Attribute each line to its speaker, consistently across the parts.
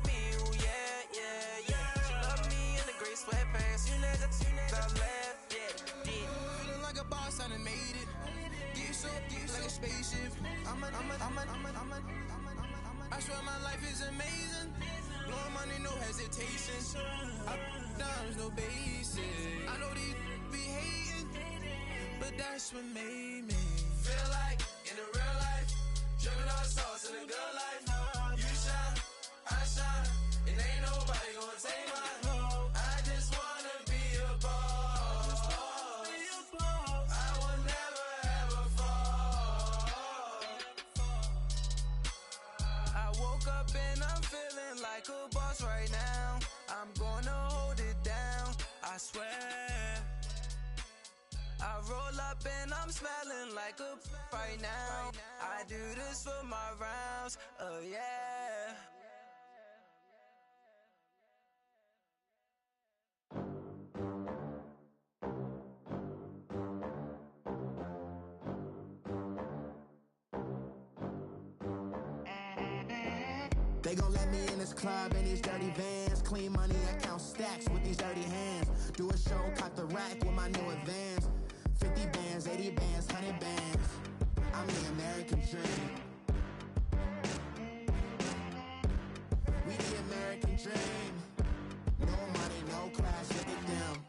Speaker 1: me, ooh, yeah. She love me in the gray sweatpants, you never left, yeah.
Speaker 2: Feeling like a boss, I done made it. Get so like a spaceship. I swear my life is amazing. Blowing money, no hesitation. Up, downs, no basic. I know these be hating, but that's what made me feel like in the real life. Dripping all sauce in the good life. You shine, I shine, and ain't nobody gonna take mine. I just wanna be a boss. I will never ever fall.
Speaker 1: I woke up and I'm feeling like a boss right now. I'm gonna hold it down, I swear. I roll up and I'm smelling like a right now. I do this for my rounds, oh yeah.
Speaker 3: They gon' let me in this club in these dirty vans. Clean money, I count stacks with these dirty hands. Do a show, caught the rack with my new advance. 50 bands, 80 bands, 100 bands. I'm the American dream. We the American dream. No money, no class, look at them.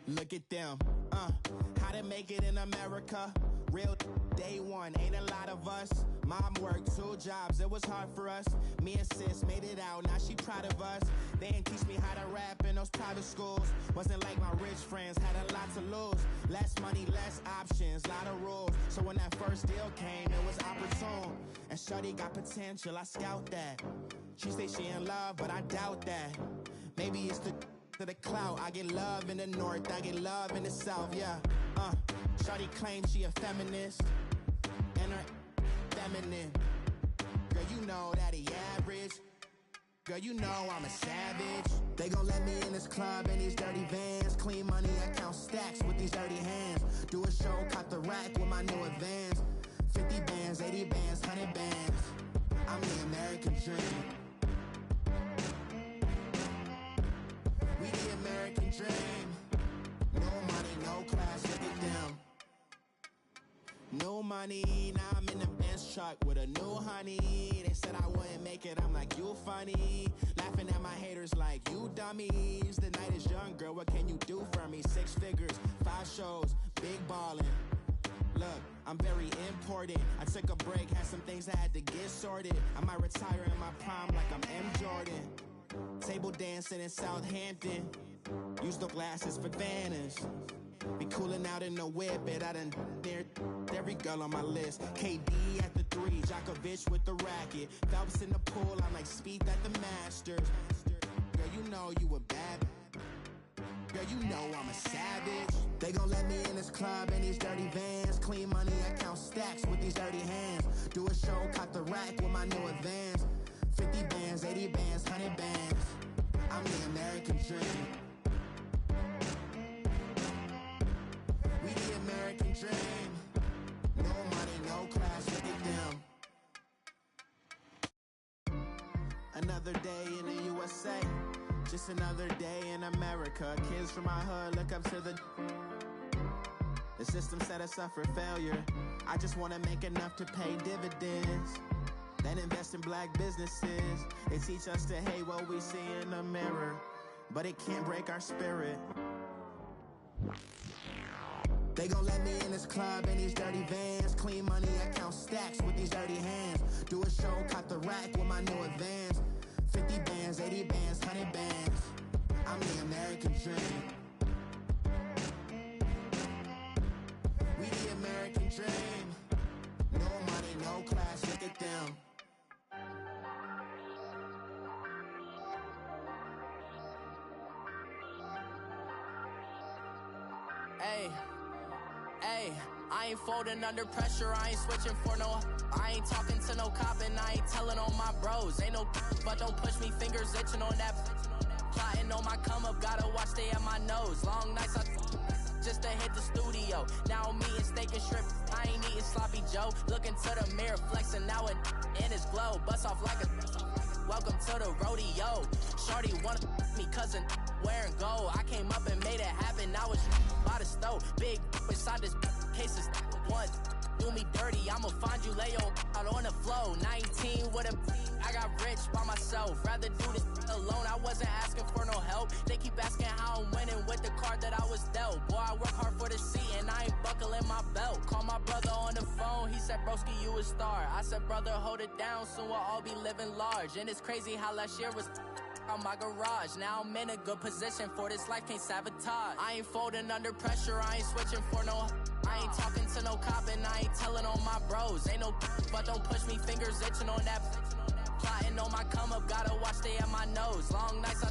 Speaker 3: Look at them, how to make it in America. Real day one, ain't a lot of us. Mom worked 2 jobs, it was hard for us. Me and sis made it out, now she proud of us. They didn't teach me how to rap in those private schools. Wasn't like my rich friends, had a lot to lose. Less money, less options, lot of rules. So when that first deal came, it was opportune. And shorty got potential, I scout that. She say she in love, but I doubt that. Maybe it's to the clout. I get love in the north, I get love in the south, yeah. Shorty claims she a feminist, and her feminine. Girl, you know that he average. Girl, you know I'm a savage. They gon' let me in this club in these dirty vans. Clean money, I count stacks with these dirty hands. Do a show, caught the rack with my new advance. 50 bands, 80 bands, 100 bands. I'm the American dream. We the American dream. No money, no class, look at them. No money, now I'm in the Benz truck with a new honey. They said I wouldn't make it, I'm like, you funny. Laughing at my haters like, you dummies. The night is young, girl, what can you do for me? 6 figures, 5 shows, big ballin'. Look, I'm very important. I took a break, had some things I had to get sorted. I might retire in my prime like I'm M. Jordan. Table dancing in Southampton. Use the glasses for Vannas. Be coolin' out in the whip, but I done near every girl on my list. KD at the 3, Djokovic with the racket. Phelps in the pool, I'm like Speed at the Masters. Girl, you know you a bad. Girl, you know I'm a savage. They gon' let me in this club in these dirty vans. Clean money, I count stacks with these dirty hands. Do a show, caught the rack with my new advance. 50 bands, 80 bands, 100 bands. I'm the American dream. We the American dream. No money, no class, look at them. Another day in the USA. Just another day in America. Kids from my hood look up to the system set us up for failure. I just wanna make enough to pay dividends. Then invest in black businesses. They teach us to hate what we see in the mirror, but it can't break our spirit. They gon' let me in this club in these dirty vans. Clean money, I count stacks with these dirty hands. Do a show, caught the rack with my new advance. 50 bands, 80 bands, 100 bands. I'm the American dream. We the American dream. No money, no class, look at them.
Speaker 1: Hey, I ain't folding under pressure, I ain't switching for no. I ain't talking to no cop and I ain't telling on my bros. Ain't no but don't push me, fingers itching on that. Plotting on my come up, gotta watch stay at my nose. Long nights just to hit the studio. Now I'm eating steak and shrimp, I ain't eating sloppy Joe. Looking to the mirror, flexing now it in his glow, bust off like a welcome to the rodeo. Shorty wanted me cousin wearing gold. I came up and made it happen. I was by the stove. Big inside this case is one. Do me dirty, I'ma find you, lay your out on the floor. 19 with a I got rich by myself. Rather do this alone. I wasn't asking for no help. They keep asking how I'm winning with the card that I was dealt. Boy, I work hard for the seat and I ain't buckling my belt. Call my brother on the phone. He said, broski, you a star. I said, brother, hold it down. Soon we'll all be living large. And it's crazy how last year was on my garage. Now I'm in a good position for this life, can't sabotage. I ain't folding under pressure, I ain't switching for no. I ain't talking to no cop and I ain't telling on my bros. Ain't no but don't push me, fingers itching on that. Plotting on my come up, gotta watch stay at my nose. Long nights I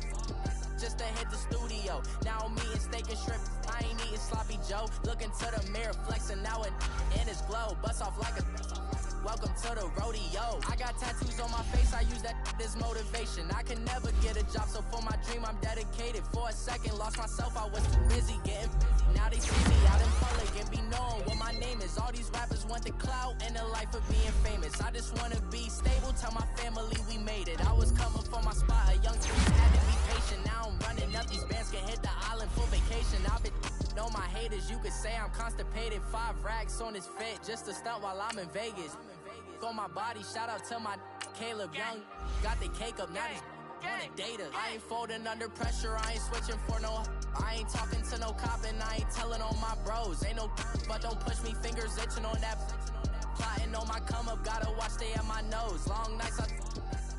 Speaker 1: just to hit the studio. Now I'm eating steak and shrimp, I ain't eating sloppy Joe. Looking to the mirror, flexing now and in his glow. Bust off like a welcome to the rodeo. I got tattoos on my face, I use that as motivation. I can never get a job, so for my dream I'm dedicated. For a second, lost myself, I was too busy getting. Now they see me out in public and be known what my name is. All these rappers want the clout and the life of being famous. I just wanna be stable, tell my family we made it. I was coming for my spot, a young kid had to be patient. Now I'm running up, these bands can hit the island for vacation. I've been on my haters, you could say I'm constipated. 5 racks on his fit, just to stunt while I'm in Vegas. On my body, shout out to my Caleb Young. Got the cake up, now he's wanna data. I ain't folding under pressure, I ain't switching for no. I ain't talking to no cop and I ain't telling on my bros. Ain't no but don't push me, fingers itching on that. Plotting on my come up, gotta watch stay at my nose. Long nights I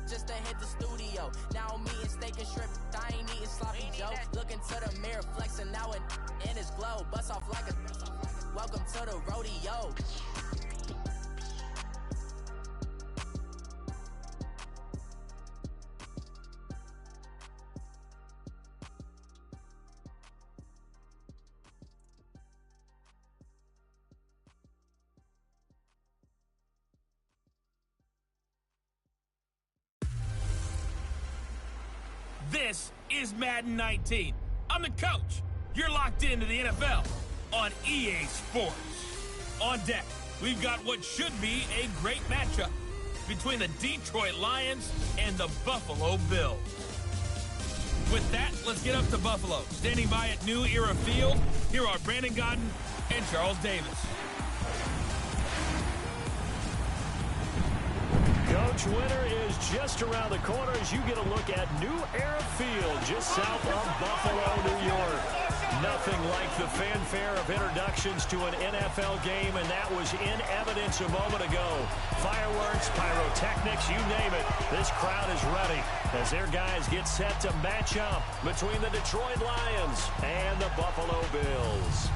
Speaker 1: just to hit the studio. Now I'm eating steak and shrimp, I ain't eating sloppy Joe. Looking to the mirror, flexing now and in his glow. Bust off like a welcome to the rodeo.
Speaker 4: This is Madden 19. I'm the coach. You're locked into the NFL on EA Sports. On deck, we've got what should be a great matchup between the Detroit Lions and the Buffalo Bills. With that, let's get up to Buffalo. Standing by at New Era Field, here are Brandon Godden and Charles Davis.
Speaker 5: Coach, winter is just around the corner as you get a look at New Era Field, just south of Buffalo, New York. Nothing like the fanfare of introductions to an NFL game, and that was in evidence a moment ago. Fireworks, pyrotechnics, you name it. This crowd is ready as their guys get set to match up between the Detroit Lions and the Buffalo Bills.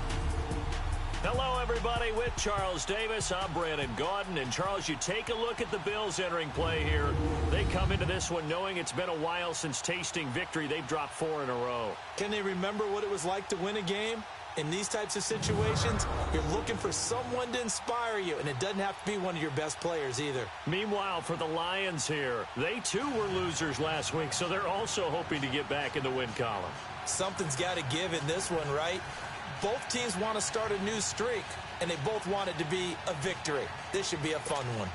Speaker 5: Hello, everybody. With Charles Davis, I'm Brandon Gaudin. And, Charles, you take a look at the Bills entering play here. They come into this one knowing it's been a while since tasting victory. They've dropped 4 in a row.
Speaker 6: Can they remember what it was like to win a game? In these types of situations, you're looking for someone to inspire you, and it doesn't have to be one of your best players either.
Speaker 5: Meanwhile, for the Lions here, they too were losers last week, so they're also hoping to get back in the win column.
Speaker 6: Something's got to give in this one, right? Both teams want to start a new streak, and they both want it to be a victory. This should be a fun one.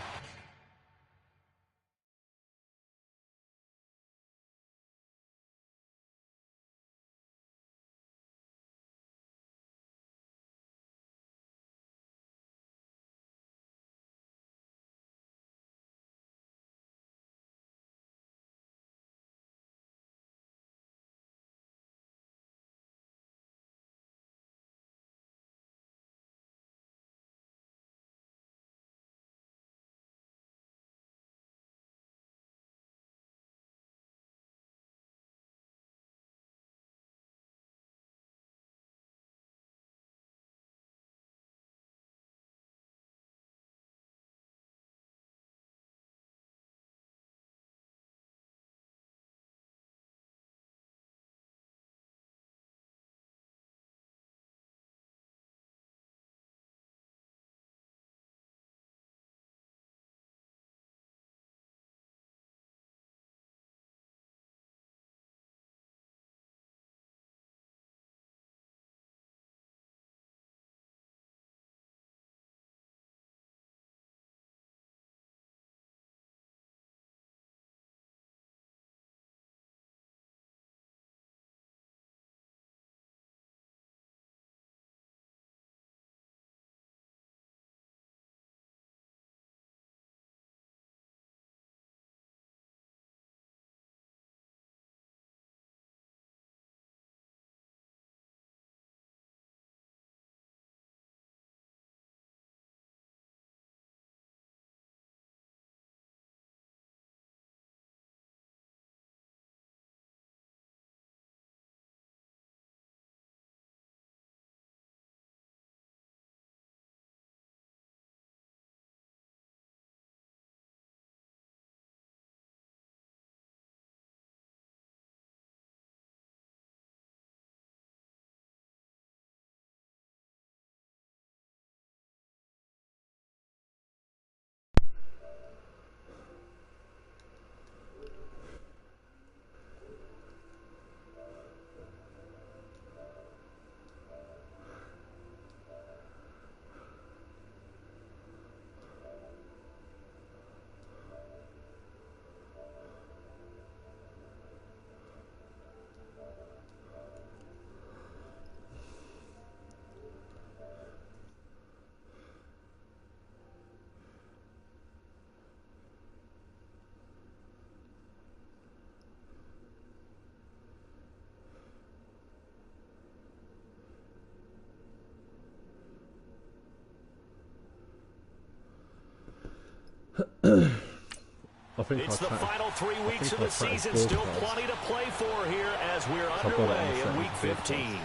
Speaker 5: It's the final 3 weeks of the season. Still plenty to play for here as we're underway in Week 15.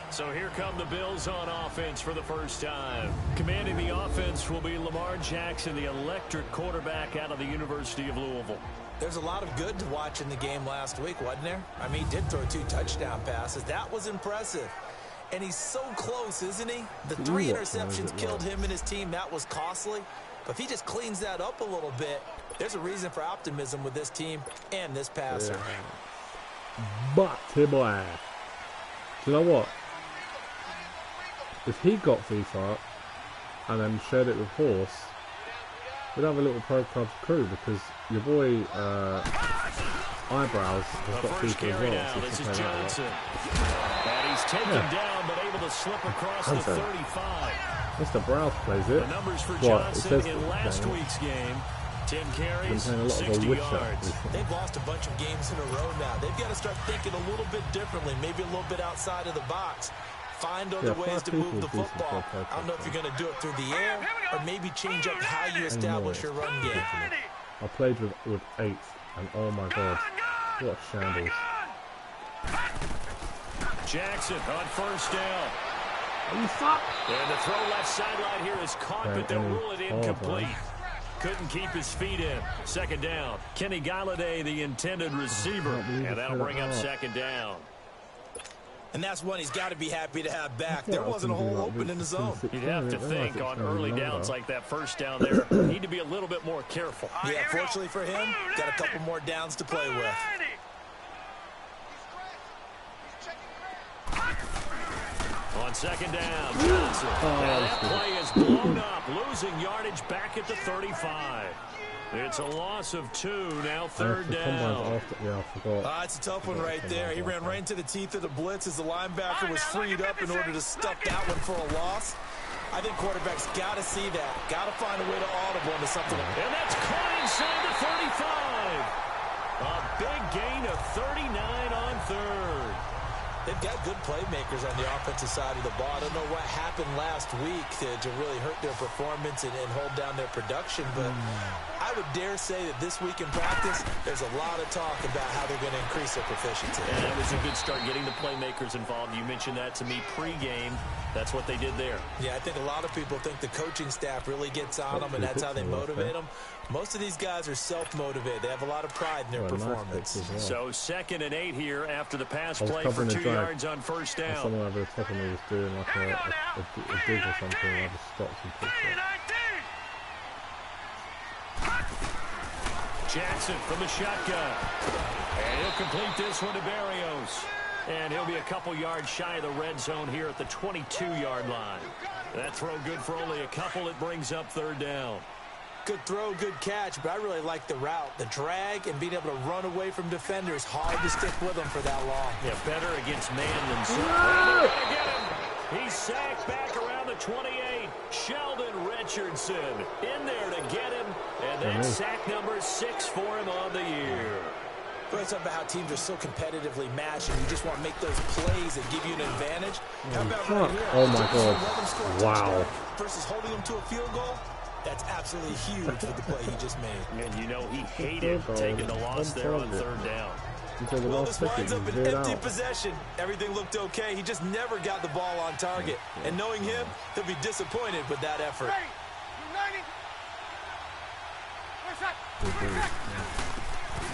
Speaker 5: So here come the Bills on offense for the first time. Commanding the offense will be Lamar Jackson, the electric quarterback out of the University of Louisville.
Speaker 6: There's a lot of good to watch in the game last week, wasn't there? I mean, he did throw 2 touchdown passes. That was impressive. And he's so close, isn't he? The 3 interceptions killed him and his team. That was costly. But if he just cleans that up a little bit, there's a reason for optimism with this team and this passer.
Speaker 7: Yeah. But, hey boy, do you know what? If he got FIFA and then shared it with Horse, we'd have a little Pro Clubs crew because your boy Eyebrows has got FIFA as well.
Speaker 5: So this is Johnson. And he's taken down but able to slip across the 35.
Speaker 7: Mr. Browse plays it.
Speaker 5: The numbers for Johnson in last week's game. 10 carries, 60 yards.
Speaker 6: They've lost a bunch of games in a row now. They've got to start thinking a little bit differently, maybe a little bit outside of the box. Find other ways to move the football. I don't know if you're going to do it through the air or maybe change up how you establish your run game.
Speaker 7: I played with 8, and oh my god, what shambles.
Speaker 5: Jackson on first down.
Speaker 7: Are you fucked?
Speaker 5: And the throw left sideline here is caught, but they'll rule it incomplete. Couldn't keep his feet in. Second down. Kenny Galladay, the intended receiver. And that'll bring up second down.
Speaker 6: And that's one he's got to be happy to have back. There wasn't a hole open in the zone.
Speaker 5: You'd have to think on early downs like that first down there, need to be a little bit more careful.
Speaker 6: Yeah, fortunately for him, got a couple more downs to play with.
Speaker 5: On second down, Johnson. That play is blown up, losing yardage back at the 35. It's a loss of 2, now third down.
Speaker 7: Yeah, I forgot.
Speaker 6: It's a tough one right there. He ran right into the teeth of the blitz as the linebacker was freed up in order to stuff that one for a loss. I think quarterbacks got to see that. Got to find a way to audible into something.
Speaker 5: And that's caught inside the 35. A big gain of 39 on third.
Speaker 6: They've got good playmakers on the offensive side of the ball. I don't know what happened last week to really hurt their performance and hold down their production, but I would dare say that this week in practice, there's a lot of talk about how they're going to increase their proficiency.
Speaker 5: And that was a good start getting the playmakers involved. You mentioned that to me pregame. That's what they did there. Yeah,
Speaker 6: I think a lot of people think the coaching staff really gets on them, and that's how they motivate them. Most of these guys are self-motivated. They have a lot of pride in their performance.
Speaker 5: Well. So 2nd and 8 here after the pass play for 2 yards on first down.
Speaker 7: Someone over the top of me was doing like a dig or something, and I just stopped and picked it.
Speaker 5: Jackson from the shotgun. And he'll complete this one to Berrios. And he'll be a couple yards shy of the red zone here at the 22-yard line. That throw good for only a couple. It brings up third down.
Speaker 6: Good throw, good catch, but I really like the route. The drag and being able to run away from defenders. Hard to stick with them for that long.
Speaker 5: Yeah, better against man than zone. They're going to get him. He's sacked back around the 28. Sheldon Richardson in there to get him. And that's sack number 6 for him on the year.
Speaker 6: It's about how teams are so competitively matched, and you just want to make those plays that give you an advantage. How about right here?
Speaker 7: Oh, my God. Wow.
Speaker 6: Versus holding them to a field goal. That's absolutely huge with the play he just made.
Speaker 5: And you know he hated taking the loss there on third down.
Speaker 6: Well, this winds up an empty possession. Everything looked okay. He just never got the ball on target. And knowing him, he'll be disappointed with that effort.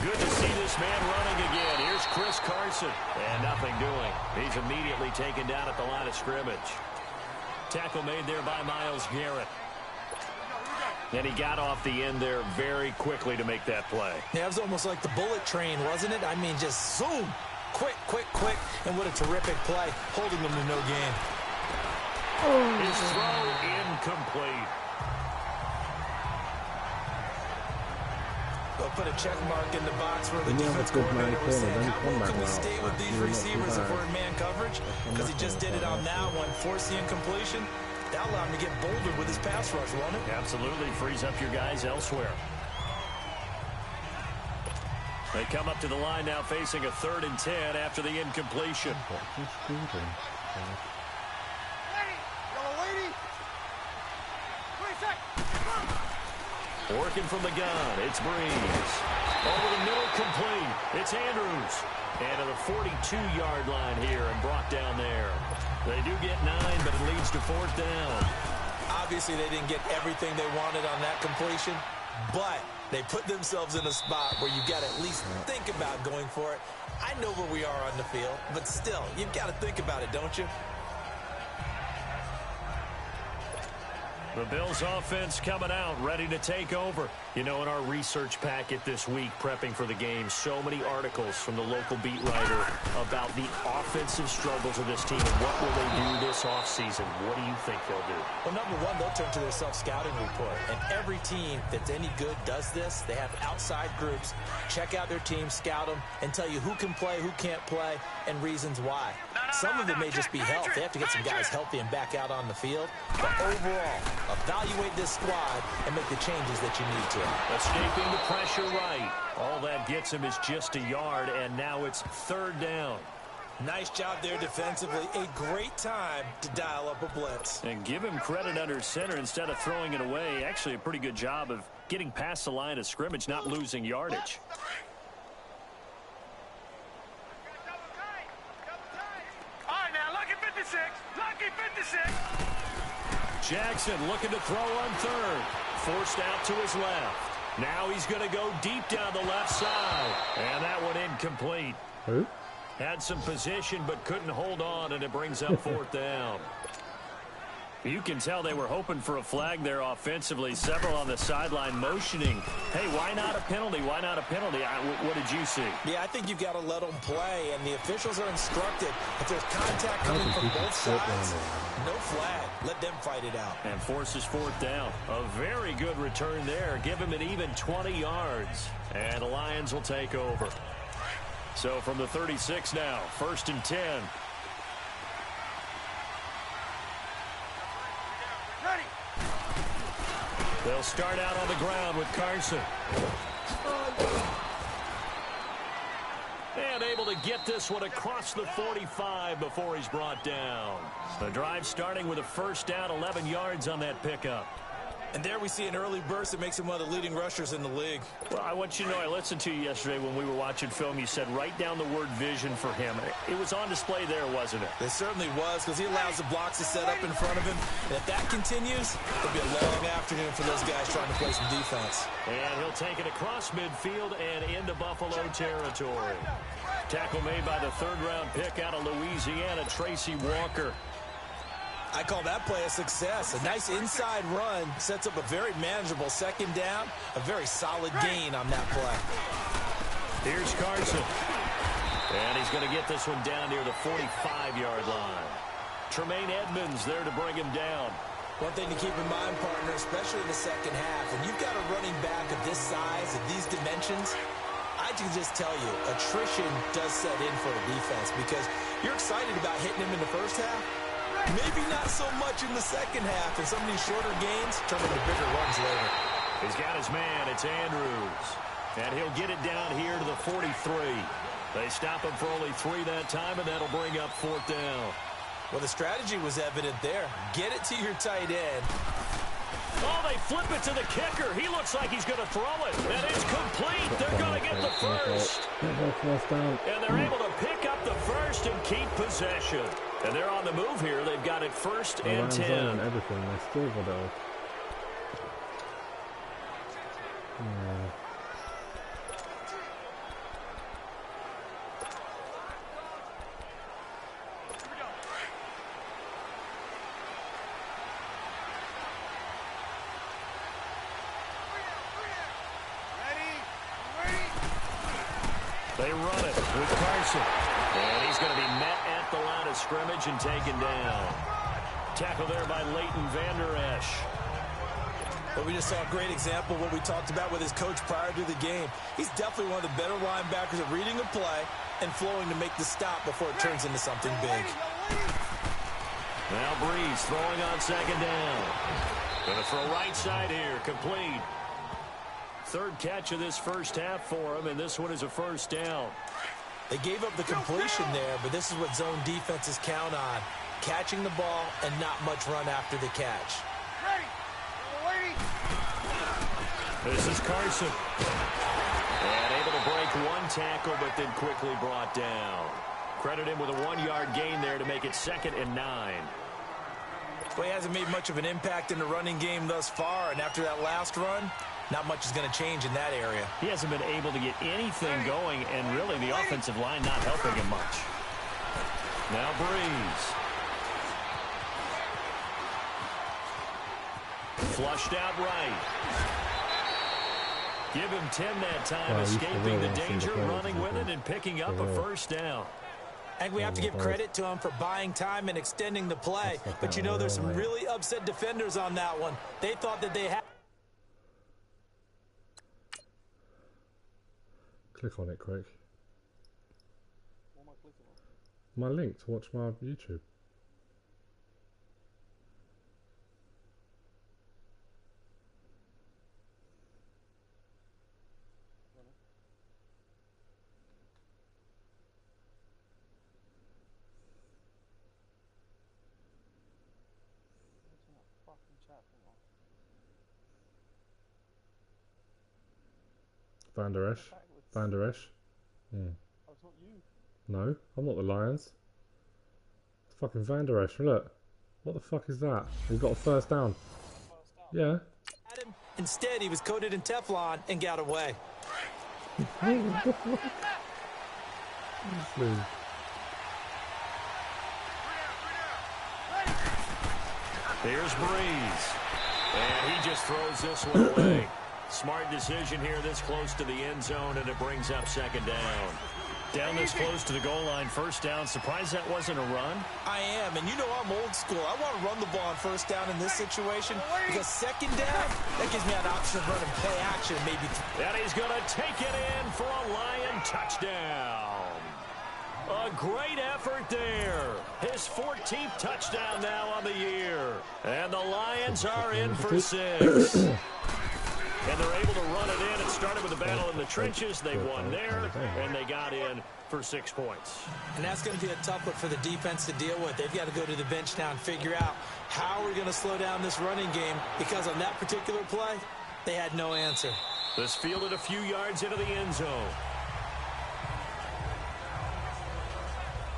Speaker 5: Good to see this man running again. Here's Chris Carson. And nothing doing. He's immediately taken down at the line of scrimmage. Tackle made there by Myles Garrett. And he got off the end there very quickly to make that play.
Speaker 6: Yeah, it was almost like the bullet train, wasn't it? I mean, just zoom. Quick, quick, quick. And what a terrific play, holding them to no gain.
Speaker 5: His throw incomplete.
Speaker 6: They'll put a check mark in the box where the defense coordinator was saying, how low can we stay with these receivers if we're in man coverage? Because he just did it on that one, force the incompletion. That allowed him to get bolder with his pass rush, won't it?
Speaker 5: Absolutely. Frees up your guys elsewhere. They come up to the line now facing a 3rd and 10 after the incompletion. Working from the gun, it's Breeze. Over the middle, complete. It's Andrews. And to the 42-yard line here and brought down there. They do get 9, but it leads to 4th down.
Speaker 6: Obviously, they didn't get everything they wanted on that completion, but they put themselves in a spot where you got to at least think about going for it. I know where we are on the field, but still, you've got to think about it, don't you?
Speaker 5: The Bills offense coming out, ready to take over. You know, in our research packet this week, prepping for the game, so many articles from the local beat writer about the offensive struggles of this team and what will they do this offseason. What do you think they'll do?
Speaker 6: Well, number one, they'll turn to their self-scouting report. And every team that's any good does this. They have outside groups. Check out their team, scout them, and tell you who can play, who can't play, and reasons why. Some of it may just be health. They have to get some guys healthy and back out on the field. But overall, evaluate this squad and make the changes that you need to.
Speaker 5: Escaping the pressure right. All that gets him is just a yard, and now it's 3rd down.
Speaker 6: Nice job there defensively. A great time to dial up a blitz.
Speaker 5: And give him credit under center instead of throwing it away. Actually, a pretty good job of getting past the line of scrimmage, not losing yardage. Jackson looking to throw on 3rd. Forced out to his left. Now he's going to go deep down the left side. And that one incomplete.
Speaker 7: Who?
Speaker 5: Had some position but couldn't hold on, and it brings up 4th down. You can tell they were hoping for a flag there offensively. Several on the sideline motioning. Hey, why not a penalty? Why not a penalty? What did you see?
Speaker 6: Yeah, I think you've got to let them play, and the officials are instructed. If there's contact coming from both sides, no flag. Let them fight it out.
Speaker 5: And forces 4th down. A very good return there. Give him an even 20 yards. And the Lions will take over. So from the 36 now, 1st and 10. They'll start out on the ground with Carson. And able to get this one across the 45 before he's brought down. The drive starting with a 1st down, 11 yards on that pickup.
Speaker 6: And there we see an early burst that makes him one of the leading rushers in the league.
Speaker 5: Well, I want you to know, I listened to you yesterday when we were watching film. You said write down the word vision for him. It was on display there, wasn't it?
Speaker 6: It certainly was, because he allows the blocks to set up in front of him. And if that continues, it'll be a long afternoon for those guys trying to play some defense.
Speaker 5: And he'll take it across midfield and into Buffalo territory. Tackle made by the 3rd-round pick out of Louisiana, Tracy Walker.
Speaker 6: I call that play a success. A nice inside run sets up a very manageable 2nd down. A very solid gain on that play.
Speaker 5: Here's Carson. And he's going to get this one down near the 45-yard line. Tremaine Edmonds there to bring him down.
Speaker 6: One thing to keep in mind, partner, especially in the 2nd half, when you've got a running back of this size, of these dimensions, I can just tell you, attrition does set in for the defense because you're excited about hitting him in the 1st half. Maybe not so much in the 2nd half, and some of these shorter gains turn into bigger runs later.
Speaker 5: He's got his man. It's Andrews. And he'll get it down here to the 43. They stop him for only 3 that time, and that'll bring up 4th down.
Speaker 6: Well, the strategy was evident there. Get it to your tight end.
Speaker 5: Oh, they flip it to the kicker. He looks like he's going to throw it. And it's complete. They're going to get the 1st. And they're able to pick up the 1st and keep possession. And they're on the move here. They've got it 1st and 10.
Speaker 7: Everything. They still got it. They run it with Carson. And he's going to be met at the line of scrimmage and taken down. Tackle there by Leighton Vander Esch.
Speaker 6: But we just saw a great example of what we talked about with his coach prior to the game. He's definitely one of the better linebackers at reading a play and flowing to make the stop before it turns into something big.
Speaker 5: Now Breeze throwing on 2nd down. Going to throw right side here, complete. 3rd catch of this 1st half for him, and this one is a 1st down.
Speaker 6: They gave up the completion there, but this is what zone defenses count on. catching the ball and not much run after the catch.
Speaker 7: This is Carson. And able to break one tackle, but then quickly brought down. Credit him with a 1-yard gain there to make it 2nd and 9.
Speaker 6: Well, he hasn't made much of an impact in the running game thus far, and after that last run, not much is going to change in that area.
Speaker 7: He hasn't been able to get anything going, and really the offensive line not helping him much. Now Breeze. Flushed out right. Give him 10 that time, escaping the danger, running with it, and picking up a first down.
Speaker 6: And we have to give credit to him for buying time and extending the play. But, you know, there's some really upset defenders on that one. They thought that they had...
Speaker 8: Click on it, Craig. My link to watch my YouTube. Van der Esch. Van der Esch. Hmm.
Speaker 9: Oh, it's not you.
Speaker 8: No, I'm not the Lions. It's fucking Van der Esch. Look. What the fuck is that? He got a first down. Yeah.
Speaker 6: Instead, he was coated in Teflon and got away.
Speaker 7: Here's Breeze. And he just throws this one away. Smart decision here this close to the end zone, and it brings up 2nd down. Down this close to the goal line, first down. Surprised that wasn't a run?
Speaker 6: I am, and you know I'm old school. I want to run the ball on first down in this situation because 2nd down, that gives me an option of running play action maybe.
Speaker 7: And he's going to take it in for a Lion touchdown. A great effort there. His 14th touchdown now on the year. And the Lions are in for 6. And they're able to run it in. It started with a battle in the trenches. They won there, and they got in for 6 points.
Speaker 6: And that's going to be a tough one for the defense to deal with. They've got to go to the bench now and figure out how we're going to slow down this running game, because on that particular play, they had no answer.
Speaker 7: This fielded a few yards into the end zone.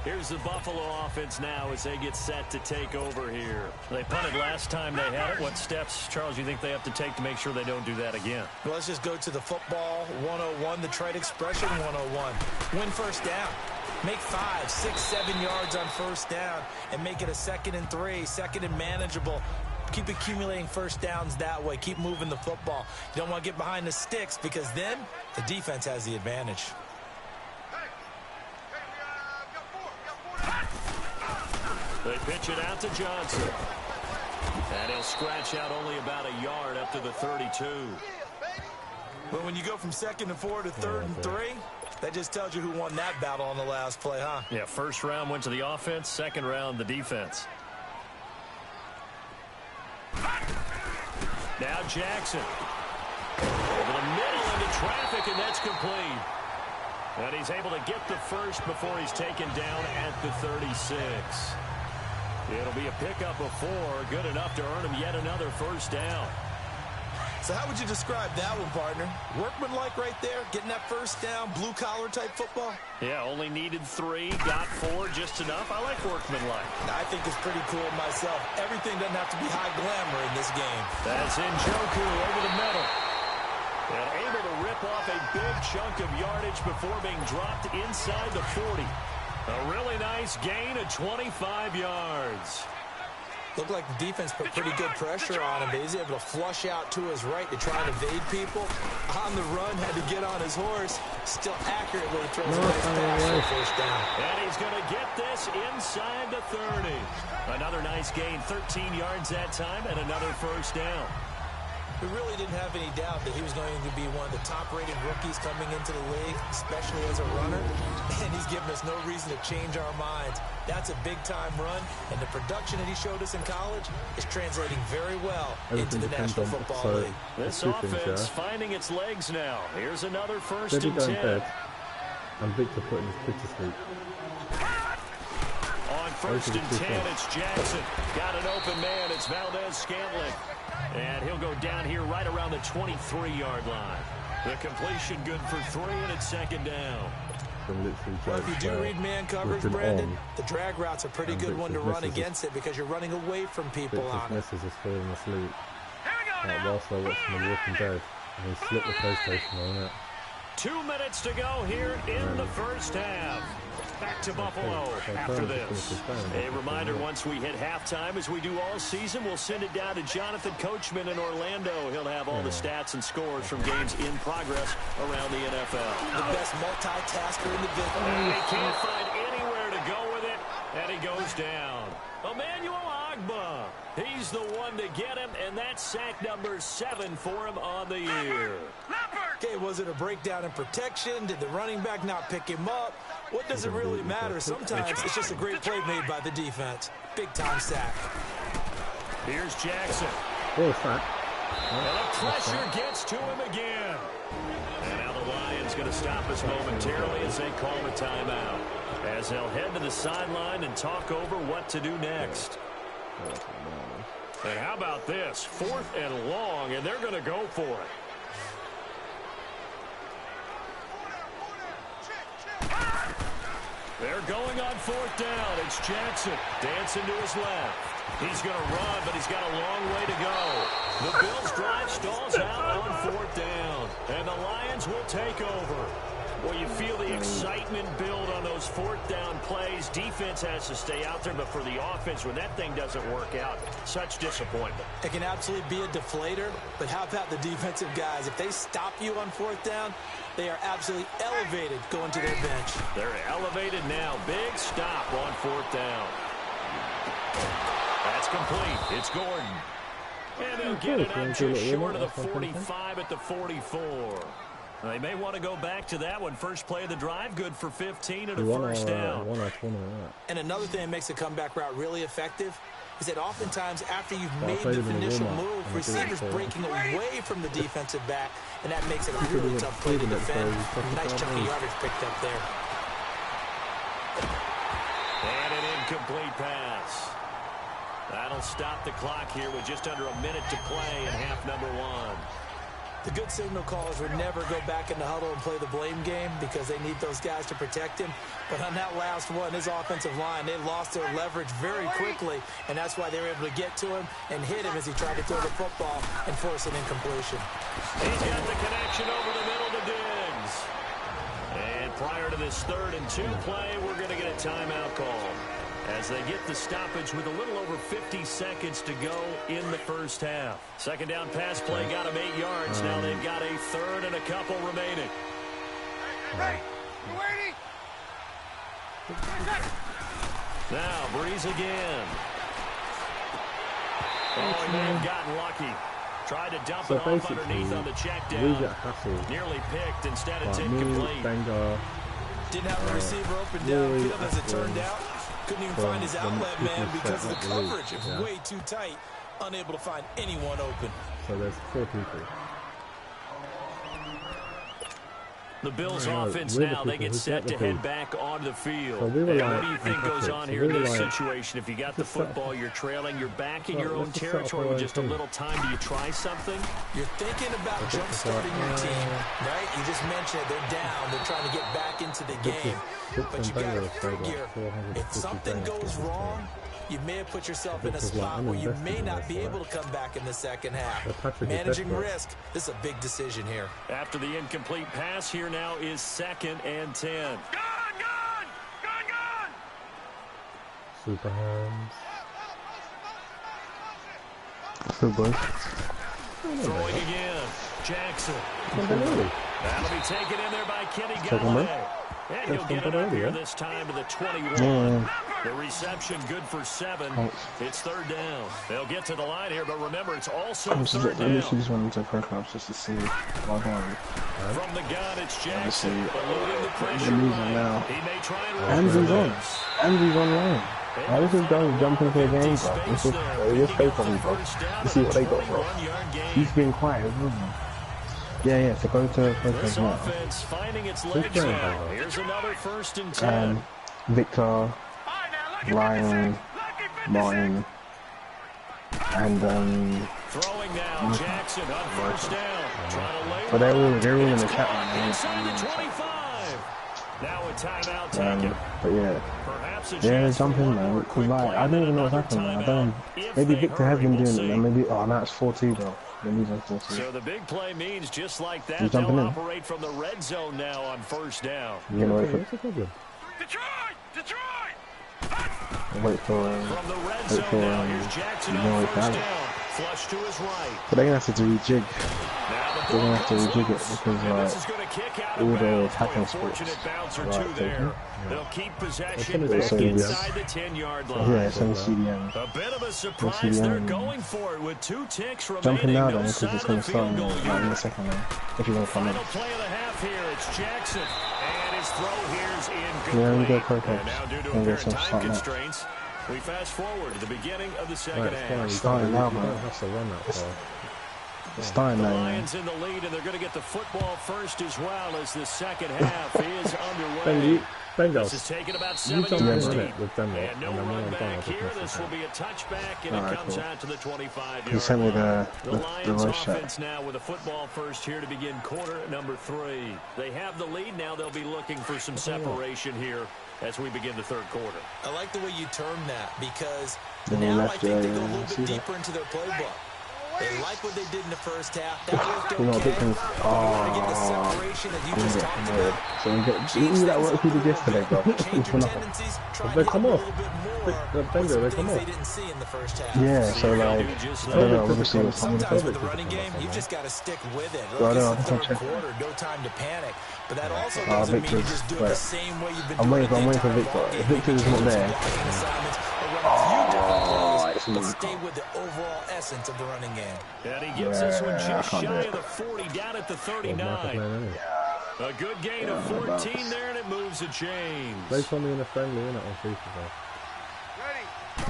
Speaker 7: Here's the Buffalo offense now as they get set to take over here. They punted last time they had it. What steps, Charles, you think they have to take to make sure they don't do that again?
Speaker 6: Well, let's just go to the football 101, the trade expression 101. Win first down. Make 5, 6, 7 yards on first down and make it a 2nd and 3, 2nd and manageable. Keep accumulating first downs that way. Keep moving the football. You don't want to get behind the sticks because then the defense has the advantage.
Speaker 7: They pitch it out to Johnson. And he'll scratch out only about a yard up to the 32.
Speaker 6: But when you go from 2nd and 4 to 3rd and 3, that just tells you who won that battle on the last play, huh?
Speaker 7: Yeah, first round went to the offense, 2nd round the defense. Now Jackson. Over the middle into traffic, and that's complete. And he's able to get the first before he's taken down at the 36. It'll be a pickup of 4, good enough to earn him yet another first down.
Speaker 6: So how would you describe that one, partner? Workmanlike right there, getting that first down, blue-collar type football?
Speaker 7: Yeah, only needed 3, got 4, just enough. I like workmanlike.
Speaker 6: I think it's pretty cool myself. Everything doesn't have to be high glamour in this game.
Speaker 7: That's Njoku over the middle. And able to rip off a big chunk of yardage before being dropped inside the 40. A really nice gain of 25 yards.
Speaker 6: Looked like the defense put pretty good pressure on him, but he's able to flush out to his right to try and evade people. On the run, had to get on his horse. Still accurately throws a nice pass for first down.
Speaker 7: And he's going to get this inside the 30. Another nice gain, 13 yards that time, and another first down.
Speaker 6: We really didn't have any doubt that he was going to be one of the top-rated rookies coming into the league, especially as a runner, and he's given us no reason to change our minds. That's a big-time run, and the production that he showed us in college is translating very well into the National Football League.
Speaker 7: This offense finding its legs now. Here's another first and 10.
Speaker 8: And Victor putting his kid to sleep.
Speaker 7: On first and 10. It's Jackson. Got an open man. It's Valdez-Scantling. And he'll go down here right around the 23-yard line. The completion good for 3, and it's second down.
Speaker 6: Well, if you do read man coverage, Brandon, the drag route's a pretty good one to run against it because you're running away from people on it.
Speaker 8: Misses is falling asleep. Whilst they're watching The Walking Dead, and he slipped the PlayStation on it.
Speaker 7: 2 minutes to go here in the first half. Back to Buffalo after this. A reminder, once we hit halftime, as we do all season, we'll send it down to Jonathan Coachman in Orlando. He'll have all the stats and scores from games in progress around the NFL.
Speaker 6: The best multitasker in the business.
Speaker 7: And he can't find anywhere to go with it, and he goes down. Emmanuel Ogbah. He's the one to get him, and that's sack number 7 for him on the year.
Speaker 6: Okay, was it a breakdown in protection? Did the running back not pick him up? What does it really matter? Sometimes it's just a great play made by the defense. Big-time sack.
Speaker 7: Here's Jackson.
Speaker 8: What was that?
Speaker 7: And the pressure gets to him again. And now the Lions going to stop us momentarily as they call a timeout. As they'll head to the sideline and talk over what to do next. And how about this? 4th and long, and they're going to go for it. They're going on 4th down. It's Jackson dancing to his left. He's going to run, but he's got a long way to go. The Bills' drive stalls out on 4th down, and the Lions will take over. Well, you feel the excitement build on those 4th down plays. Defense has to stay out there, but for the offense, when that thing doesn't work out, such disappointment.
Speaker 6: It can absolutely be a deflator, but how about the defensive guys? If they stop you on 4th down, they are absolutely elevated going to their bench.
Speaker 7: They're elevated now. Big stop on 4th down. That's complete. It's Gordon. And they'll get it up just short of the 45 at the 44. They may want to go back to that one. First play of the drive, good for 15 and a first down.
Speaker 6: And another thing that makes the comeback route really effective is that oftentimes after you've made the initial move, receivers breaking away from the defensive back, and that makes it a really tough play to defend. Nice chunk of yardage picked up there.
Speaker 7: And an incomplete pass. That'll stop the clock here with just under a minute to play in half number 1.
Speaker 6: The good signal callers would never go back in the huddle and play the blame game because they need those guys to protect him. But on that last one, his offensive line, they lost their leverage very quickly, and that's why they were able to get to him and hit him as he tried to throw the football and force an incompletion.
Speaker 7: He's got the connection over the middle to Diggs. And prior to this 3rd and 2 play, we're going to get a timeout call as they get the stoppage with a little over 50 seconds to go in the first half. Second down pass play got them 8 yards. Now they've got a 3rd and a couple remaining.
Speaker 9: Hey, you waiting?
Speaker 7: Now Breeze again. Oh, he may have gotten lucky. Tried to dump it off underneath on the check down. Nearly picked. Instead it's incomplete.
Speaker 6: Didn't have a receiver open downfield as it turned out. Couldn't even find his outlet man because of the coverage. It was way too tight. Unable to find anyone open.
Speaker 8: So there's 4 people.
Speaker 7: The Bills offense now, they get set to head back onto the field. So what do you think goes on here in this situation? If you got the football, you're trailing, you're back in your own territory with just a little time. Do you try something?
Speaker 6: You're thinking about jump-starting your team, right? You just mentioned it. They're down. They're trying to get back into the game. But you got to figure, if something goes wrong, you may have put yourself in a spot where you may not be able to come back in the second half. Managing risk, this is a big decision here.
Speaker 7: After the incomplete pass, here now is 2nd and 10.
Speaker 9: Gone!
Speaker 8: Super hands.
Speaker 7: Throwing again. Jackson. That'll be taken in there by Kenny Galladay. And he'll get it up here this time to the 21. The reception good for 7. It's 3rd down. They'll get to the line here, but remember, it's also 3rd down.
Speaker 10: I just wanted to perk up just to see log on.
Speaker 7: From the gun, it's Jackson. Eluding the pressure.
Speaker 10: Now.
Speaker 7: He may try and
Speaker 10: Andy's on. Andy's online. Why does this guy jump into the game, bro? This is fake on me, bro. You see what they got, bro. He's being quiet, isn't he? Yeah, so go to
Speaker 7: this offense finding its legs now. Here's another 1st and 10.
Speaker 10: Victor. Ryan, Martin, and
Speaker 7: throwing now, Jackson on first down. Trying to lay
Speaker 10: but they're all in the chat right now.
Speaker 7: inside the 25. Now a timeout taken.
Speaker 10: But yeah.
Speaker 7: Perhaps a
Speaker 10: Yeah, jump in, man. Because, like, I don't even know what's happening, man. I don't. Maybe Victor has been doing it, man. Maybe. Oh, now it's 4-2, though. They're losing 4-2.
Speaker 7: So the big play means just like that,
Speaker 10: He's
Speaker 7: they'll
Speaker 10: jumping in.
Speaker 7: operate from the red zone now on first down.
Speaker 10: You're gonna wait for.
Speaker 8: What's the problem?
Speaker 10: Wait for.
Speaker 7: From the red zone now, here's Jackson on first down. Flush to his right.
Speaker 10: But they're gonna have to rejig. They're gonna have to rejig it because all the attacking sports.
Speaker 7: They'll keep possession back inside the 10-yard line.
Speaker 10: Yeah, it's only CDM.
Speaker 7: A bit of a surprise. They're going for it with 2 ticks remaining.
Speaker 10: Jump in now then,
Speaker 7: No
Speaker 10: because it's
Speaker 7: sign
Speaker 10: gonna
Speaker 7: of
Speaker 10: start
Speaker 7: field goal
Speaker 10: in the second round. If you're gonna come in.
Speaker 7: Final play of the half here. It's Jackson, and his throw here's incomplete.
Speaker 10: Yeah, we go Pro
Speaker 7: And now due to apparent time constraints, we fast forward to the beginning of the second half.
Speaker 10: Starting now, man.
Speaker 8: Have to run that far.
Speaker 10: Starting
Speaker 7: The
Speaker 10: now, man.
Speaker 7: Lions in the lead, and they're going to get the football first as well as the second half is underway.
Speaker 8: Benji,
Speaker 7: This is taking about
Speaker 8: you
Speaker 7: 7
Speaker 8: jump
Speaker 7: yards
Speaker 8: in
Speaker 7: deep.
Speaker 8: it with them,
Speaker 7: And no
Speaker 8: and then when
Speaker 7: run
Speaker 8: I'm done,
Speaker 7: back
Speaker 8: I'll just
Speaker 7: here.
Speaker 8: mess
Speaker 7: This
Speaker 8: it
Speaker 7: will
Speaker 8: up.
Speaker 7: be a touchback, and
Speaker 10: Alright,
Speaker 7: it comes
Speaker 10: cool.
Speaker 7: out to the 25-yard
Speaker 10: You sent me
Speaker 7: line.
Speaker 10: the
Speaker 7: Lions
Speaker 10: right shot.
Speaker 7: offense now with a football first here to begin quarter number 3. They have the lead now. They'll be looking for some separation here as we begin the third quarter.
Speaker 6: I like the way you term that because
Speaker 10: Then they
Speaker 6: now I
Speaker 10: left,
Speaker 6: think they go a
Speaker 10: yeah,
Speaker 6: little
Speaker 10: see
Speaker 6: bit
Speaker 10: that?
Speaker 6: deeper into their playbook. They like what they did in the first half. That worked
Speaker 10: You know,
Speaker 6: okay.
Speaker 10: big things.
Speaker 6: But you want to get the separation that you just talked about.
Speaker 10: So we get you that work we did yesterday, bro.
Speaker 6: Change
Speaker 10: For
Speaker 6: your
Speaker 10: nothing.
Speaker 6: tendencies. Try
Speaker 8: They
Speaker 6: to
Speaker 8: come
Speaker 6: get a
Speaker 8: off.
Speaker 6: little bit more
Speaker 8: The
Speaker 6: with
Speaker 8: Bengal,
Speaker 6: some
Speaker 8: they come
Speaker 6: things
Speaker 8: off.
Speaker 6: they didn't see in the first half.
Speaker 10: Yeah, so like, I don't know, obviously it's some of the
Speaker 6: Sometimes with
Speaker 10: perfect.
Speaker 6: the running game, you just got to stick with it.
Speaker 10: Well,
Speaker 6: Look,
Speaker 10: no,
Speaker 6: it's the
Speaker 10: I'm
Speaker 6: third
Speaker 10: checking.
Speaker 6: quarter, no time to panic. But that also doesn't mean you
Speaker 10: Victor's,
Speaker 6: just do it
Speaker 10: but
Speaker 6: the same way you've been
Speaker 10: I'm
Speaker 6: doing
Speaker 10: waiting
Speaker 6: it the
Speaker 10: for
Speaker 6: entire
Speaker 10: Victor.
Speaker 6: ballgame.
Speaker 10: If Victor is not there,
Speaker 6: But stay with the overall essence of the running game.
Speaker 7: And he gets this one
Speaker 10: Yeah, I
Speaker 7: just
Speaker 10: can't
Speaker 7: shy
Speaker 10: do it.
Speaker 7: of the 40, down at the
Speaker 8: Marcus
Speaker 7: 39.
Speaker 8: Lane, anyway.
Speaker 7: A good gain of 14 there, and it moves the chains.
Speaker 8: They told me in a friendly, innit, on FIFA,